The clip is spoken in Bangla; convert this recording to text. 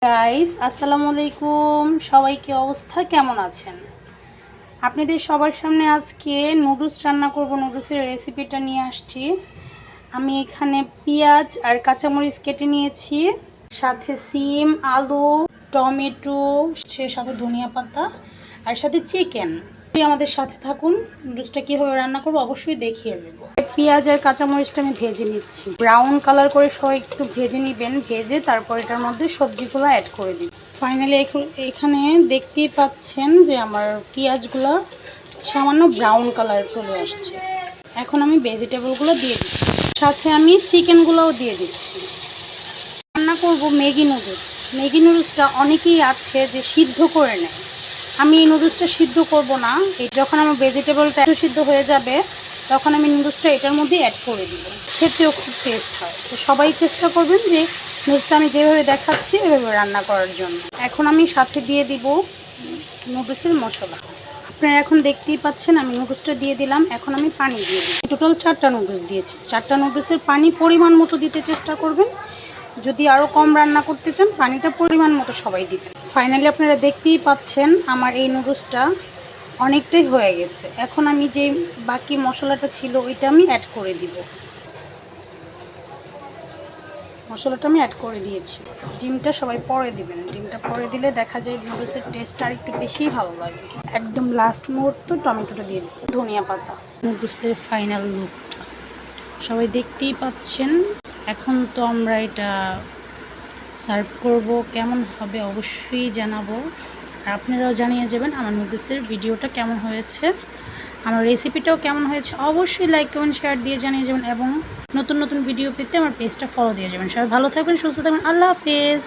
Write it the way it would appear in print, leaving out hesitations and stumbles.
গাইস আসসালামু আলাইকুম, সবাই কি অবস্থা, কেমন আছেন? আপনাদের সবার সামনে আজকে নুডলস রান্না করব। নুডলসের রেসিপিটা নিয়ে আসছি। আমি এখানে পেঁয়াজ আর কাঁচামরিচ কেটে নিয়েছি, সাথে সিম, আলু, টমেটো, সাথে ধনিয়া পাতা আর সাথে চিকেন। আমাদের সাথে থাকুন, নুডলসটা কীভাবে রান্না করবো অবশ্যই দেখিয়ে দেবো। পেঁয়াজ আর কাঁচামরিচটা আমি ভেজে নিচ্ছি, ব্রাউন কালার করে সবাই একটু ভেজে নেবেন। ভেজে তারপর এটার মধ্যে সবজিগুলো অ্যাড করে দিন। ফাইনালি এখানে দেখতেই পাচ্ছেন যে আমার পেঁয়াজগুলো সামান্য ব্রাউন কালার চলে আসছে। এখন আমি ভেজিটেবলগুলো দিয়ে দিচ্ছি, সাথে আমি চিকেনগুলোও দিয়ে দিচ্ছি। রান্না করব ম্যাগি নুডলস। ম্যাগি নুডলসটা অনেকেই আছে যে সিদ্ধ করে নেয়। আমি এই নুডলসটা সিদ্ধ করব না। যখন আমার ভেজিটেবলটা সিদ্ধ হয়ে যাবে তখন আমি নুডলসটা এটার মধ্যে অ্যাড করে দিব। খেতেও খুব টেস্ট হয়। তো সবাই চেষ্টা করবেন যে নুডলসটা আমি যেভাবে দেখাচ্ছি এভাবে রান্না করার জন্য। এখন আমি সাথে দিয়ে দিব নুডলসের মশলা। আপনারা এখন দেখতেই পাচ্ছেন আমি নুডলসটা দিয়ে দিলাম। এখন আমি পানি দিয়ে দিই। টোটাল 4টা নুডলস দিয়েছি। 4টা নুডলসের পানি পরিমাণ মতো দিতে চেষ্টা করবেন। যদি আরও কম রান্না করতে চান পানিটা পরিমাণ মতো সবাই দিবেন। ফাইনালি আপনারা দেখতেই পাচ্ছেন আমার এই নুডলসটা অনেকটাই হয়ে গেছে। এখন আমি যে বাকি মশলাটা ছিল ওইটা আমি অ্যাড করে দিব। মশলাটা আমি অ্যাড করে দিয়েছি। ডিমটা সবাই পরে দিবেন। ডিমটা পরে দিলে দেখা যায় নুডলসের টেস্টটা আর একটু বেশিই ভালো লাগে। একদম লাস্ট মুহূর্ত টমেটোটা দিয়ে দিই, ধনিয়া পাতা। নুডলসের ফাইনাল লুকটা সবাই দেখতেই পাচ্ছেন। এখন তো আমরা এটা সার্ভ করব, কেমন হবে অবশ্যই জানাবো। আর আপনারাও জানিয়ে যাবেন আমার নুডলসের ভিডিওটা কেমন হয়েছে, আমার রেসিপিটাও কেমন হয়েছে। অবশ্যই লাইক কমেন্ট শেয়ার দিয়ে জানিয়ে যাবেন এবং নতুন নতুন ভিডিও পেতে আমার পেজটা ফলো দিয়ে যাবেন। সবাই ভালো থাকবেন, সুস্থ থাকবেন। আল্লাহ হাফেজ।